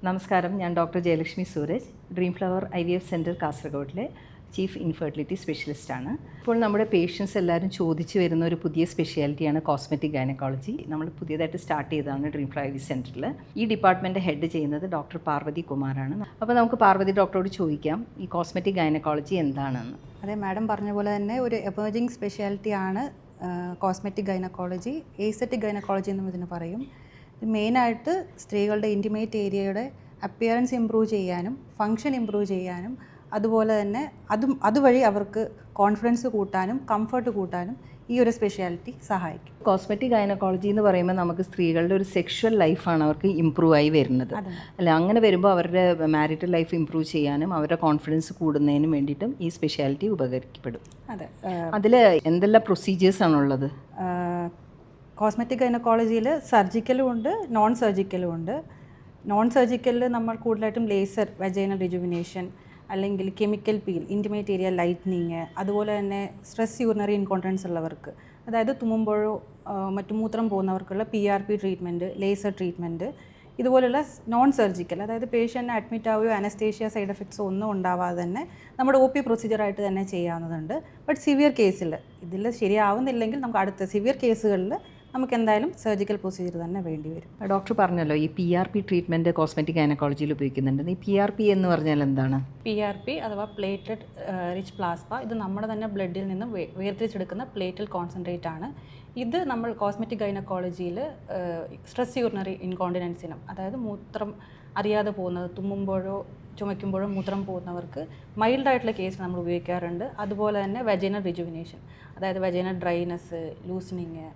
നമസ്കാരം, ഞാൻ doctor Jayalakshmi Sooraj, dream flower IVF centre കാസർഗോഡിലെ ചീഫ് ഇൻഫെർട്ടിലിറ്റി സ്പെഷ്യലിസ്റ്റാണ്. ഇപ്പോൾ നമ്മുടെ പേഷ്യൻസ് എല്ലാവരും ചോദിച്ചു വരുന്ന ഒരു പുതിയ സ്പെഷ്യാലിറ്റിയാണ് കോസ്മെറ്റിക് ഗൈനക്കോളജി. നമ്മൾ പുതിയതായിട്ട് സ്റ്റാർട്ട് ചെയ്തതാണ് ഡ്രീം ഫ്ലവർ IVF സെൻറ്ററിൽ. ഈ ഡിപ്പാർട്ട്മെൻറ്റ് ഹെഡ് ചെയ്യുന്നത് ഡോക്ടർ പാർവതി കുമാറാണ്. അപ്പോൾ നമുക്ക് പാർവതി ഡോക്ടറോട് ചോദിക്കാം, ഈ കോസ്മെറ്റിക് ഗൈനക്കോളജി എന്താണെന്ന്. അതെ, മാഡം പറഞ്ഞ പോലെ തന്നെ ഒരു എമേർജിങ് സ്പെഷ്യാലിറ്റിയാണ് കോസ്മെറ്റിക് ഗൈനക്കോളജി. എസ്തെറ്റിക് ഗൈനക്കോളജി എന്നും ഇതിന് പറയും. മെയിനായിട്ട് സ്ത്രീകളുടെ ഇൻറ്റിമേറ്റ് ഏരിയയുടെ അപ്പിയറൻസ് ഇമ്പ്രൂവ് ചെയ്യാനും ഫങ്ഷൻ ഇമ്പ്രൂവ് ചെയ്യാനും അതുപോലെ തന്നെ അതുവഴി അവർക്ക് കോൺഫിഡൻസ് കൂട്ടാനും കംഫർട്ട് കൂട്ടാനും ഈ ഒരു സ്പെഷ്യാലിറ്റി സഹായിക്കും. കോസ്മെറ്റിക് ഗൈനക്കോളജി എന്ന് പറയുമ്പോൾ നമുക്ക് സ്ത്രീകളുടെ ഒരു സെക്ഷൽ ലൈഫാണ് അവർക്ക് ഇമ്പ്രൂവ് ആയി വരുന്നത് അല്ല. അങ്ങനെ വരുമ്പോൾ അവരുടെ മാരിറ്റൽ ലൈഫ് ഇമ്പ്രൂവ് ചെയ്യാനും അവരുടെ കോൺഫിഡൻസ് കൂടുന്നതിനും വേണ്ടിയിട്ടും ഈ സ്പെഷ്യാലിറ്റി ഉപകരിക്കപ്പെടും. അതെ, അതിൽ എന്തെല്ലാം പ്രൊസീജിയേഴ്സാണുള്ളത്? കോസ്മെറ്റിക് ഗൈനക്കോളജിയിൽ സർജിക്കലും ഉണ്ട്, നോൺ സർജിക്കലും ഉണ്ട്. നോൺ സർജിക്കലിൽ നമ്മൾ കൂടുതലായിട്ടും ലേസർ വജൈനൽ റിജുവിനേഷൻ അല്ലെങ്കിൽ chemical peel, intimate area lightening, അതുപോലെ തന്നെ സ്ട്രെസ് യൂറിനറി ഇൻകോൺഫിഡൻസ് ഉള്ളവർക്ക്, അതായത് തുമ്മുമ്പോഴോ മറ്റു മൂത്രം പോകുന്നവർക്കുള്ള PRP ട്രീറ്റ്മെൻറ്റ്, ലേസർ ട്രീറ്റ്മെൻറ്റ്, ഇതുപോലുള്ള നോൺ സർജിക്കൽ, അതായത് പേഷ്യൻറ്റിനെ അഡ്മിറ്റ് ആവുകയോ അനസ്തേഷ്യ സൈഡ് എഫക്ട്സോ ഒന്നും ഉണ്ടാവാതെ തന്നെ നമ്മുടെ OP പ്രൊസീജിയറായിട്ട് തന്നെ ചെയ്യാവുന്നതുണ്ട്. ബട്ട് സിവിയർ കേസിൽ ഇതിൽ ശരിയാവുന്നില്ലെങ്കിൽ നമുക്ക് അടുത്ത സിവിയർ കേസുകളിൽ നമുക്ക് എന്തായാലും സർജിക്കൽ പ്രൊസീജിയർ തന്നെ വേണ്ടി വരും. ഡോക്ടർ പറഞ്ഞല്ലോ ഈ PRP ട്രീറ്റ്മെൻറ്റ് കോസ്മെറ്റിക് ഗൈനക്കോളജിയിൽ ഉപയോഗിക്കുന്നുണ്ട്. ഈ PRP എന്ന് പറഞ്ഞാൽ എന്താണ്? PRP അഥവാ പ്ലേറ്റഡ് റിച്ച് പ്ലാസ്മ, ഇത് നമ്മുടെ തന്നെ ബ്ലഡിൽ നിന്ന് വേർതിരിച്ചെടുക്കുന്ന പ്ലേറ്റൽ കോൺസെൻട്രേറ്റ് ആണ്. ഇത് നമ്മൾ കോസ്മെറ്റിക് ഗൈനക്കോളജിയിൽ സ്ട്രെസ് യൂറിനറി ഇൻകോണ്ടിനൻസിനും, അതായത് മൂത്രം അറിയാതെ പോകുന്നത്, തുമ്മുമ്പോഴോ ചുമയ്ക്കുമ്പോഴോ മൂത്രം പോകുന്നവർക്ക് മൈൽഡായിട്ടുള്ള കേസ് നമ്മൾ ഉപയോഗിക്കാറുണ്ട്. അതുപോലെ തന്നെ വജൈനൽ റിജുവിനേഷൻ, അതായത് വജൈനൽ ഡ്രൈനെസ്, ലൂസനിങ്,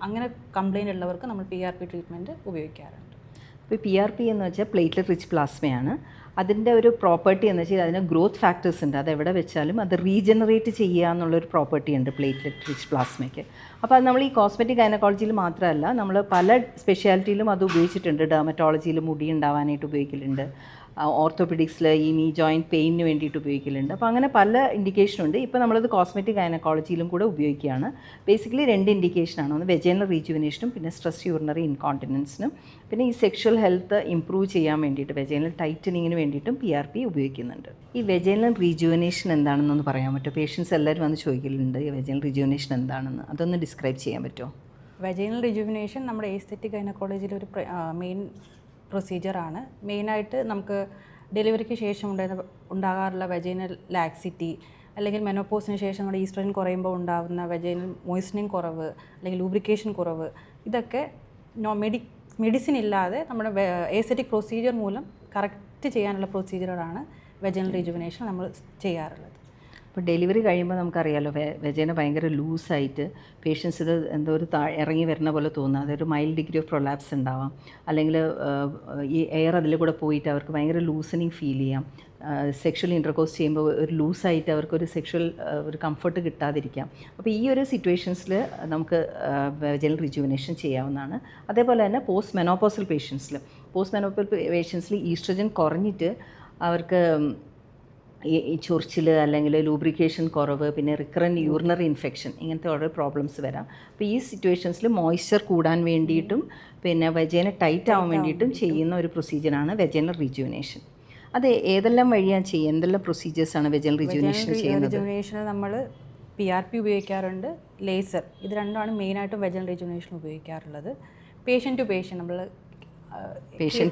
അങ്ങനെ കംപ്ലയിൻ്റ് ഉള്ളവർക്ക് നമ്മൾ PRP ട്രീറ്റ്മെൻറ്റ് ഉപയോഗിക്കാറുണ്ട്. ഇപ്പോൾ PRP എന്ന് വെച്ചാൽ പ്ലേറ്റ്ലെറ്റ് റിച്ച് പ്ലാസ്മയാണ്. അതിൻ്റെ ഒരു പ്രോപ്പർട്ടി എന്ന് വെച്ചാൽ അതിന് ഗ്രോത്ത് ഫാക്ടേഴ്സ് ഉണ്ട്. അത് എവിടെ വെച്ചാലും അത് റീജനറേറ്റ് ചെയ്യുക എന്നുള്ളൊരു പ്രോപ്പർട്ടി ഉണ്ട് പ്ലേറ്റ്ലെറ്റ് റിച്ച് പ്ലാസ്മയ്ക്ക്. അപ്പോൾ അത് നമ്മൾ ഈ കോസ്മെറ്റിക് ഗൈനക്കോളജിയിൽ മാത്രമല്ല, നമ്മൾ പല സ്പെഷ്യാലിറ്റിയിലും അത് ഉപയോഗിച്ചിട്ടുണ്ട്. ഡെർമറ്റോളജിയിൽ മുടി ഉണ്ടാവാനായിട്ട് ഉപയോഗിക്കലുണ്ട്, ഓർത്തോപെഡിക്സിൽ ഈ നീ ജോയിൻറ്റ് പെയിനിന് വേണ്ടിയിട്ട് ഉപയോഗിക്കലുണ്ട്. അപ്പോൾ അങ്ങനെ പല ഇൻഡിക്കേഷനുണ്ട്. ഇപ്പോൾ നമ്മളത് കോസ്മെറ്റിക് ഗൈനക്കോളജിയിലും കൂടെ ഉപയോഗിക്കുകയാണ്. ബേസിക്കലി 2 ഇൻഡിക്കേഷനാണ്. ഒന്ന് വെജൈനൽ റീജുവിനേഷനും പിന്നെ സ്ട്രെസ് യൂറിനറി ഇൻകോണ്ടിനൻസിനും. പിന്നെ ഈ സെക്ഷൽ ഹെൽത്ത് ഇമ്പ്രൂവ് ചെയ്യാൻ വേണ്ടിയിട്ട് വെജൈനൽ ടൈറ്റനിങ്ങിന് വേണ്ടിയിട്ടും PRP ഉപയോഗിക്കുന്നുണ്ട്. ഈ വെജൈനൽ റീജുവിനേഷൻ എന്താണെന്നൊന്ന് പറയാൻ പറ്റുമോ? പേഷ്യൻസ് എല്ലാവരും വന്ന് ചോദിക്കലുണ്ട് ഈ വെജൈനൽ റീജുവിനേഷൻ എന്താണെന്ന്. അതൊന്ന് ഡിസ്ക്രൈബ് ചെയ്യാൻ പറ്റുമോ? വെജൈനൽ റിജുവിനേഷൻ നമ്മുടെ എസ്തെറ്റിക് ഗൈനക്കോളജിയിൽ ഒരു മെയിൻ പ്രൊസീജിയറാണ്. മെയിനായിട്ട് നമുക്ക് ഡെലിവറിക്ക് ശേഷം ഉണ്ടാകാറുള്ള വെജൈനൽ ലാക്സിറ്റി, അല്ലെങ്കിൽ മെനോപോസിന് ശേഷം നമ്മുടെ ഈസ്ട്രജൻ കുറയുമ്പോൾ ഉണ്ടാകുന്ന വെജൈനൽ മോയ്സ്ചറിങ് കുറവ് അല്ലെങ്കിൽ ലൂബ്രിക്കേഷൻ കുറവ്, ഇതൊക്കെ മെഡിസിൻ ഇല്ലാതെ നമ്മുടെ എസ്തെറ്റിക് പ്രൊസീജിയർ മൂലം കറക്റ്റ് ചെയ്യാനുള്ള പ്രൊസീജിയറാണ് വെജൈനൽ റിജുവിനേഷൻ നമ്മൾ ചെയ്യാറുള്ളത്. ഇപ്പോൾ ഡെലിവറി കഴിയുമ്പോൾ നമുക്കറിയാമല്ലോ വെജൈന ഭയങ്കര ലൂസായിട്ട് പേഷ്യൻസ് ഇത് എന്തോ ഒരു ഇറങ്ങി വരുന്ന പോലെ തോന്നുക. അതൊരു മൈൽഡ് ഡിഗ്രി ഓഫ് പ്രൊലാപ്സ് ഉണ്ടാവാം, അല്ലെങ്കിൽ ഈ എയർ അതിൽ കൂടെ പോയിട്ട് അവർക്ക് ഭയങ്കര ലൂസനിങ് ഫീൽ ചെയ്യാം. സെക്ഷൽ ഇൻ്റർകോഴ്സ് ചെയ്യുമ്പോൾ ഒരു ലൂസായിട്ട് അവർക്കൊരു സെക്ഷൽ ഒരു കംഫർട്ട് കിട്ടാതിരിക്കാം. അപ്പോൾ ഈ ഒരു സിറ്റുവേഷൻസിൽ നമുക്ക് വെജൈനൽ റിജുവിനേഷൻ ചെയ്യാവുന്നതാണ്. അതേപോലെ തന്നെ പോസ്റ്റ് മെനോപോസൽ പേഷ്യൻസിൽ ഈസ്ട്രജൻ കുറഞ്ഞിട്ട് അവർക്ക് ഈ ചൊറിച്ചിൽ അല്ലെങ്കിൽ ലൂബ്രിക്കേഷൻ കുറവ്, പിന്നെ റിക്കറൻറ്റ് യൂറിനറി ഇൻഫെക്ഷൻ, ഇങ്ങനത്തെ ഓരോ പ്രോബ്ലംസ് വരാം. അപ്പോൾ ഈ സിറ്റുവേഷൻസിൽ മോയ്സ്ചർ കൂടാൻ വേണ്ടിയിട്ടും പിന്നെ വെജൈന ടൈറ്റ് ആവാൻ വേണ്ടിയിട്ടും ചെയ്യുന്ന ഒരു പ്രൊസീജിയറാണ് വെജൈനൽ റിജുവിനേഷൻ. അത് ഏതെല്ലാം വഴിയാണ് ചെയ്യുക? എന്തെല്ലാം പ്രൊസീജിയേഴ്സാണ് വെജൈനൽ റിജുവിനേഷൻ ചെയ്യുന്നത്? റിജുവിനേഷന് നമ്മൾ PRP ഉപയോഗിക്കാറുണ്ട്, ലേസർ, ഇത് രണ്ടുമാണ് മെയിനായിട്ടും വെജൈനൽ റിജുവിനേഷൻ ഉപയോഗിക്കാറുള്ളത്. പേഷ്യൻ്റ് ടു പേഷ്യൻ്റ് നമ്മൾ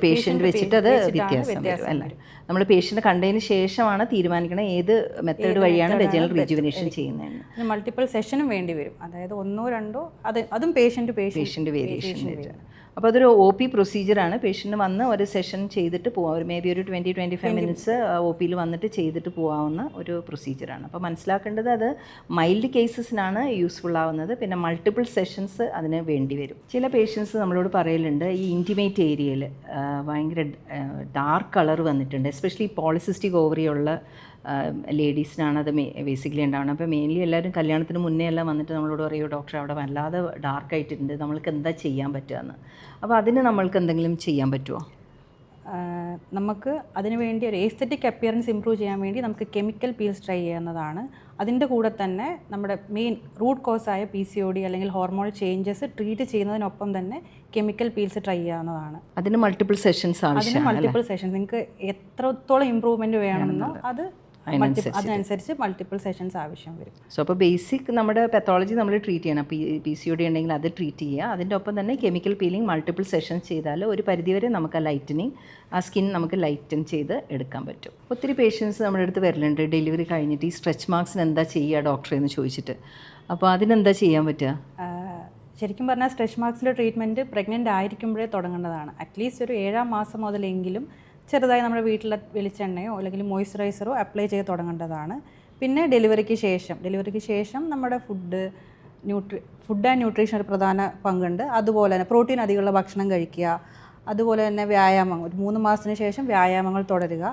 പേഷ്യൻ്റ് വെച്ചിട്ട് അത് വ്യത്യാസം വരും അല്ലേ? നമ്മൾ പേഷ്യൻ്റ് കണ്ടതിന് ശേഷമാണ് തീരുമാനിക്കണം ഏത് മെത്തേഡ് വഴിയാണ് വെജൈനൽ റിജുവിനേഷൻ ചെയ്യുന്നതെന്ന്. മൾട്ടിപ്പിൾ സെഷനും വേണ്ടി വരും, അതായത് 1 2 അതും പേഷ്യൻ്റ് വേരിയേഷൻ വെച്ച്. അപ്പോൾ അതൊരു OP പ്രൊസീജിയറാണ്. പേഷ്യൻ്റ് വന്ന് ഒരു സെഷൻ ചെയ്തിട്ട് പോകാം, മേ ബി ഒരു 20-25 മിനിറ്റ്സ് OPയിൽ വന്നിട്ട് ചെയ്തിട്ട് പോകാവുന്ന ഒരു പ്രൊസീജിയറാണ്. അപ്പോൾ മനസ്സിലാക്കേണ്ടത് അത് മൈൽഡ് കേസസിനാണ് യൂസ്ഫുൾ ആവുന്നത്. പിന്നെ മൾട്ടിപ്പിൾ സെഷൻസ് അതിന് വേണ്ടി വരും. ചില പേഷ്യൻസ് നമ്മളോട് പറയലുണ്ട് ഈ ഇൻറ്റിമേറ്റ് ഏരിയയിൽ ഭയങ്കര ഡാർക്ക് കളർ വന്നിട്ടുണ്ട്, എസ്പെഷ്യലി പോളിസിസ്റ്റിക് ഓവറി ഉള്ള ലേഡീസിനാണ് അത് ബേസിക്കലി ഉണ്ടാവുന്നത്. അപ്പോൾ മെയിൻലി എല്ലാവരും കല്യാണത്തിന് മുന്നേ എല്ലാം വന്നിട്ട് നമ്മളോട് പറയുമോ ഡോക്ടർ അവിടെ വല്ലാതെ ഡാർക്കായിട്ടുണ്ട്, നമ്മൾക്ക് എന്താ ചെയ്യാൻ പറ്റുകയെന്ന്. അപ്പോൾ അതിന് നമ്മൾക്ക് എന്തെങ്കിലും ചെയ്യാൻ പറ്റുമോ? നമുക്ക് അതിന് വേണ്ടി ഒരു എസ്തെറ്റിക് അപ്പിയറൻസ് ഇമ്പ്രൂവ് ചെയ്യാൻ വേണ്ടി നമുക്ക് കെമിക്കൽ പീൽസ് ട്രൈ ചെയ്യാവുന്നതാണ്. അതിൻ്റെ കൂടെ തന്നെ നമ്മുടെ മെയിൻ റൂട്ട് കോസായ PCOD അല്ലെങ്കിൽ ഹോർമോണൽ ചേഞ്ചസ് ട്രീറ്റ് ചെയ്യുന്നതിനൊപ്പം തന്നെ കെമിക്കൽ പീൽസ് ട്രൈ ചെയ്യാവുന്നതാണ്. അതിന് മൾട്ടിപ്പിൾ സെഷൻസ് അതിന് മൾട്ടിപ്പിൾ സെഷൻസ് നിങ്ങൾക്ക് എത്രത്തോളം ഇമ്പ്രൂവ്മെൻറ്റ് വേണമെന്നോ അത് അതിനനുസരിച്ച് മൾട്ടിപ്പിൾ സെഷൻസ് ആവശ്യം വരും. സോ അപ്പോൾ ബേസിക് നമ്മുടെ പെത്തോളജി നമ്മൾ ട്രീറ്റ് ചെയ്യണം. PCOD ഉണ്ടെങ്കിൽ അത് ട്രീറ്റ് ചെയ്യുക. അതിൻ്റെ ഒപ്പം തന്നെ കെമിക്കൽ പീലിംഗ് മൾട്ടിപ്പിൾ സെഷൻസ് ചെയ്താൽ ഒരു പരിധിവരെ നമുക്ക് ആ ലൈറ്റനിങ്, ആ സ്കിൻ നമുക്ക് ലൈറ്റൻ ചെയ്ത് എടുക്കാൻ പറ്റും. ഒത്തിരി പേഷ്യൻസ് നമ്മുടെ അടുത്ത് വരലുണ്ട് ഡെലിവറി കഴിഞ്ഞിട്ട് ഈ സ്ട്രെച്ച് മാർക്സിന് എന്താ ചെയ്യുക ഡോക്ടറെ എന്ന് ചോദിച്ചിട്ട്. അപ്പോൾ അതിനെന്താ ചെയ്യാൻ പറ്റുക? ശരിക്കും പറഞ്ഞാൽ സ്ട്രെച്ച് മാർക്സിൻ്റെ ട്രീറ്റ്മെൻറ്റ് പ്രഗ്നൻ്റ് ആയിരിക്കുമ്പോഴേ തുടങ്ങേണ്ടതാണ്. അറ്റ്ലീസ്റ്റ് ഒരു 7ാം മാസം മുതലെങ്കിലും ചെറുതായി നമ്മുടെ വീട്ടിലെ വെളിച്ചെണ്ണയോ അല്ലെങ്കിൽ മോയ്സ്ചറൈസറോ അപ്ലൈ ചെയ്ത് തുടങ്ങേണ്ടതാണ്. പിന്നെ ഡെലിവറിക്ക് ശേഷം നമ്മുടെ ഫുഡ് ആൻഡ് ന്യൂട്രീഷൻ ഒരു പ്രധാന പങ്കുണ്ട്. അതുപോലെ തന്നെ പ്രോട്ടീൻ അധികമുള്ള ഭക്ഷണം കഴിക്കുക, അതുപോലെ തന്നെ വ്യായാമം ഒരു 3 മാസത്തിന് ശേഷം വ്യായാമങ്ങൾ തുടരുക.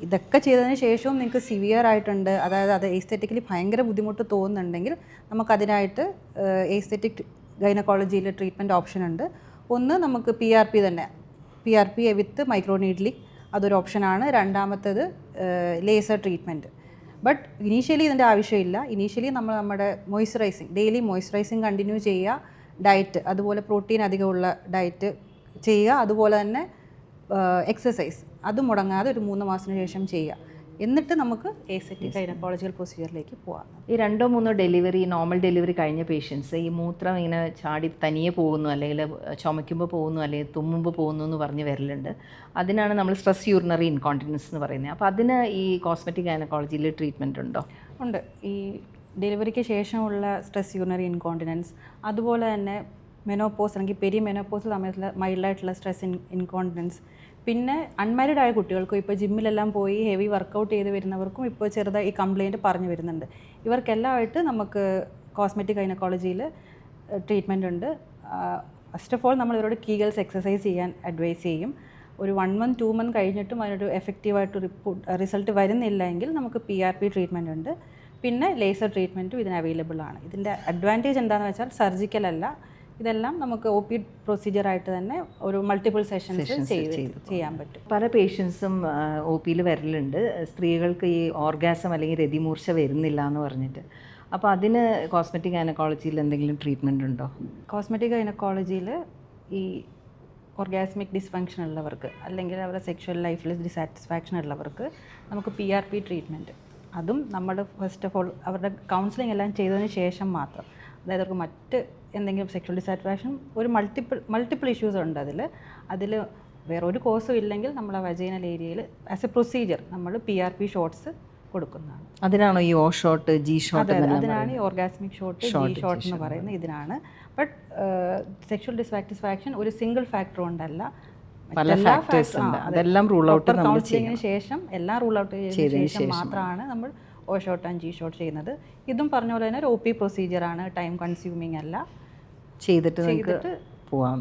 ഇതൊക്കെ ചെയ്തതിന് ശേഷവും നിങ്ങൾക്ക് സിവിയർ ആയിട്ടുണ്ട്, അതായത് അത് എസ്തെറ്റിക്കലി ഭയങ്കര ബുദ്ധിമുട്ട് തോന്നുന്നുണ്ടെങ്കിൽ നമുക്കതിനായിട്ട് എസ്തെറ്റിക് ഗൈനക്കോളജിയിൽ ട്രീറ്റ്മെൻറ്റ് ഓപ്ഷൻ ഉണ്ട്. ഒന്ന് നമുക്ക് PRP വിത്ത് മൈക്രോ നീഡ്ലിംഗ്, അതൊരു ഓപ്ഷനാണ്. രണ്ടാമത്തേത് ലേസർ ട്രീറ്റ്മെൻറ്റ്. ബട്ട് ഇനീഷ്യലി ഇതിൻ്റെ ആവശ്യമില്ല. ഇനീഷ്യലി നമ്മുടെ ഡെയിലി മോയ്സ്ചറൈസിങ് കണ്ടിന്യൂ ചെയ്യുക, ഡയറ്റ് അതുപോലെ പ്രോട്ടീൻ അധികമുള്ള ഡയറ്റ് ചെയ്യുക, അതുപോലെ തന്നെ എക്സസൈസ് അത് മുടങ്ങാതെ ഒരു 3 മാസത്തിന് ശേഷം ചെയ്യുക. എന്നിട്ട് നമുക്ക് എസ്തെറ്റിക് ഗൈനക്കോളജിക്കൽ പ്രൊസീജിയറിലേക്ക് പോകാം. ഈ 2 3 നോർമൽ ഡെലിവറി കഴിഞ്ഞ പേഷ്യൻസ് ഈ മൂത്രം ഇങ്ങനെ ചാടി തനിയെ പോകുന്നു, അല്ലെങ്കിൽ ചുമയ്ക്കുമ്പോൾ പോകുന്നു, അല്ലെങ്കിൽ തുമ്മുമ്പോൾ പോകുന്നു എന്ന് പറഞ്ഞ് വരലുണ്ട്. അതിനാണ് നമ്മൾ സ്ട്രെസ് യൂറിനറി ഇൻകോണ്ടിനൻസ് എന്ന് പറയുന്നത്. അപ്പോൾ അതിന് ഈ കോസ്മെറ്റിക് ഗൈനക്കോളജിയിൽ ട്രീറ്റ്മെൻറ്റ് ഉണ്ടോ? ഉണ്ട്. ഈ ഡെലിവറിക്ക് ശേഷമുള്ള സ്ട്രെസ് യൂറിനറി ഇൻകോണ്ടിനൻസ്, അതുപോലെ തന്നെ മെനോപോസ് അല്ലെങ്കിൽ പെരിമെനോപോസ് സമയത്തുള്ള മൈൽഡായിട്ടുള്ള സ്ട്രെസ് ഇൻകോണ്ടിനൻസ്, പിന്നെ അൺമാരീഡ് ആയ കുട്ടികൾക്കും ഇപ്പോൾ ജിമ്മിലെല്ലാം പോയി ഹെവി വർക്കൗട്ട് ചെയ്ത് വരുന്നവർക്കും ഇപ്പോൾ ചെറുതായി ഈ കംപ്ലയിൻറ്റ് പറഞ്ഞു വരുന്നുണ്ട്. ഇവർക്കെല്ലാമായിട്ട് നമുക്ക് കോസ്മെറ്റിക് ഗൈനക്കോളജിയിൽ ട്രീറ്റ്മെൻറ്റ് ഉണ്ട്. ഫസ്റ്റ് ഓഫ് ഓൾ നമ്മൾ ഇവരോട് കീഗൽസ് എക്സസൈസ് ചെയ്യാൻ അഡ്വൈസ് ചെയ്യും. ഒരു 1 month 2 month കഴിഞ്ഞിട്ടും അതിനൊരു എഫക്റ്റീവായിട്ട് റിസൾട്ട് വരുന്നില്ല എങ്കിൽ നമുക്ക് PRP ട്രീറ്റ്മെൻറ്റ് ഉണ്ട്. പിന്നെ ലേസർ ട്രീറ്റ്മെൻറ്റും ഇതിന് അവൈലബിൾ ആണ്. ഇതിൻ്റെ അഡ്വാൻറ്റേജ് എന്താണെന്ന് വെച്ചാൽ സർജിക്കൽ അല്ല, ഇതെല്ലാം നമുക്ക് OP പ്രൊസീജിയറായിട്ട് തന്നെ ഒരു മൾട്ടിപ്പിൾ സെഷൻസ് ചെയ്യാൻ പറ്റും. പല പേഷ്യൻസും OPയിൽ വരലുണ്ട്, സ്ത്രീകൾക്ക് ഈ ഓർഗാസം അല്ലെങ്കിൽ രതിമൂർച്ച വരുന്നില്ല എന്ന് പറഞ്ഞിട്ട്. അപ്പോൾ അതിന് കോസ്മെറ്റിക് ഗൈനക്കോളജിയിൽ എന്തെങ്കിലും ട്രീറ്റ്മെൻറ്റ് ഉണ്ടോ? കോസ്മെറ്റിക് ഗൈനക്കോളജിയിൽ ഈ ഓർഗാസ്മിക് ഡിസ്ഫങ്ഷൻ ഉള്ളവർക്ക് അല്ലെങ്കിൽ അവരുടെ സെക്ഷൽ ലൈഫിൽ ഡിസാറ്റിസ്ഫാക്ഷൻ ഉള്ളവർക്ക് നമുക്ക് PRP ട്രീറ്റ്മെൻറ്റ്, അതും നമ്മൾ ഫസ്റ്റ് ഓഫ് ഓൾ അവരുടെ കൗൺസിലിംഗ് എല്ലാം ചെയ്തതിന് ശേഷം മാത്രം. അതായത് അവർക്ക് മറ്റ് എന്തെങ്കിലും സെക്ഷൽ ഡിസാറ്റിസ്ഫാക്ഷൻ ഒരു മൾട്ടിപ്പിൾ ഇഷ്യൂസ് ഉണ്ട് അതിൽ വേറെ ഒരു കോഴ്സും ഇല്ലെങ്കിൽ നമ്മൾ ആ വജൈനൽ ഏരിയയിൽ ആസ് എ പ്രൊസീജിയർ നമ്മൾ PRP ഷോട്ട്സ് കൊടുക്കുന്നതാണ്. അതിനാണോ ഈ O ഷോട്ട്, G ഷോട്ട്? അതിനാണ് ഈ ഓർഗാസ്മിക് ഷോട്ട്, G ഷോട്ട് എന്ന് പറയുന്നത്. ഇതിനാണ്. ബട്ട് സെക്ഷൽ ഡിസാറ്റിസ്ഫാക്ഷൻ ഒരു സിംഗിൾ ഫാക്ടർ കൊണ്ടല്ല, പല ഫാക്ടേഴ്സ് ഉണ്ട്. അതെല്ലാം റൂൾ ഔട്ട് കൗൺസിലിങ്ങിന് ശേഷം എല്ലാം റൂൾ ഔട്ട് ചെയ്തതിന് ശേഷം മാത്രമാണ് നമ്മൾ O shot and G shot ചെയ്യുന്നത്. ഇതും പറഞ്ഞ പോലെ തന്നെ ഒരു OP പ്രൊസീജിയറാണ്, ടൈം കൺസ്യൂമിങ് അല്ല, ചെയ്തിട്ട് പോവാം.